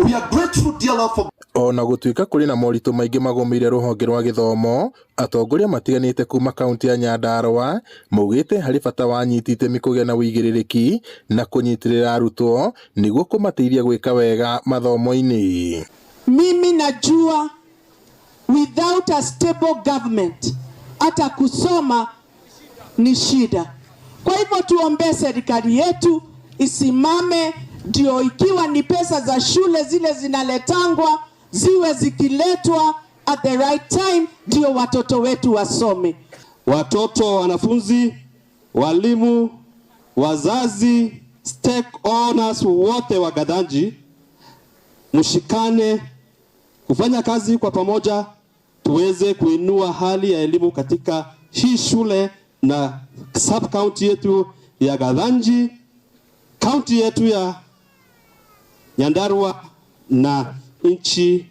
We are grateful, dear Lord, for ona gutuika kuri na moritu maingi magomire ruhonge rwa githomo, atongoria matiganite kuma kaunti ya Nyandarua maugite hari bata wanyiti itemi kugia na uigiririki na kunyitirira arutwo niguo kumateithia gwika wega mathomo-ini. Mimi najua without a stable government hata kusoma ni shida. Kwa hivyo tuombe serikali yetu isimame, ndio ikiwa ni pesa za shule zile zinaletangwa ziwe zikiletwa at the right time, ndio watoto wetu wasome. Watoto, wanafunzi, walimu, wazazi, stakeholders wote wa Gathanji, mshikane kufanya kazi kwa pamoja tuweze kuinua hali ya elimu katika hii shule na sub county yetu ya Gathanji, county yetu ya Nyandarua na nchi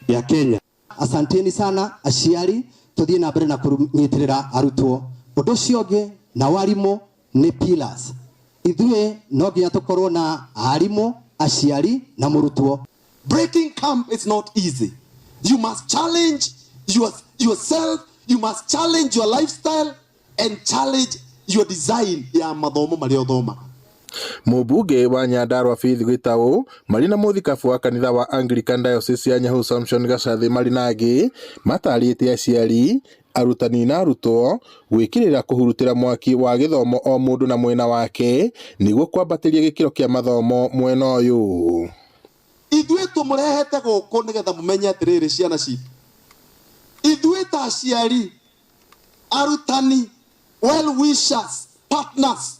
ya Kenya. Asanteni sana aciari, tuthie na mbere na kunyitirira arutwo. Undu ucio ungi na warimu ni pillars. Ithue no nginya tukorwo na arimu, aciari na murutwo. breaking camp is not easy. You must challenge yourself, you must challenge your lifestyle and challenge your design ya mathomo maria thoma. Mubunge wa Nyandarua Faith Gitau marina muthikabu wa kanitha wa Anglican Diocese ya Nyahu Samson Gacathi marinagi matarĩte aciari, arutani na arutwo gwikirira kuhurutira mwaki wa githomo o mundu na mwena wake niguo kwambatiria gikiro kia mathomo mwena uyu. Ithuĩ tumurehete guku nigetha mumenye atiriri ciana citu. Ithuĩ ta aciari, arutani, well wishers, partners,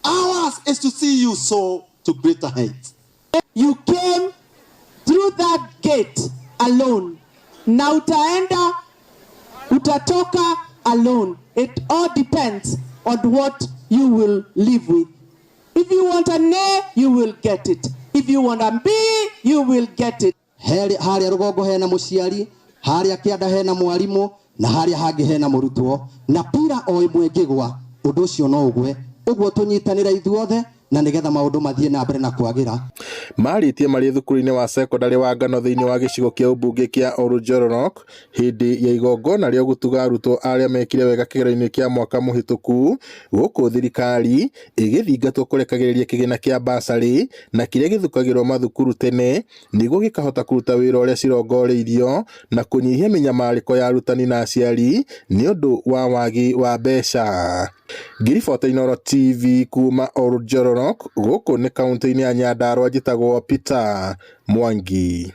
ours is to see you soar to greater heights. You came through that gate alone. Na utaenda, utatoka alone. It all depends on what you will live with. If you want an A, you will get it. If you want a B, you will get it. Haria rugongo hena muciari, haria kianda hena mwarimu, na haria hangi hena murutwo, na pira o imwe ngigwa undu ucio no ugwe. Uguo tunyitanira ithuothe na nigetha maundu mathie na mbere na kwagira. Maritie mari thukuru-ini wa secondary wa Ngano thiini wa gicigo kia ubunge kia Oljororok hindi ya igongona ria gutuga arutwo aria mekire wega kigero-ini kia mwaka muhituku guku thirikari igithingatwo kurekagiriria kigina kia basari na kiria githukagirwo mathukuru tene niguo gikahota kuruta wira uria cirongoreirio na kunyihia minyamariko ya arutani na aciari ni undu wa wagi wa mbeca. Ngiribota Inooro TV kuma Oljororok guku ni kaunti-ini ya Nyandarua njitagwo Peter Mwangi.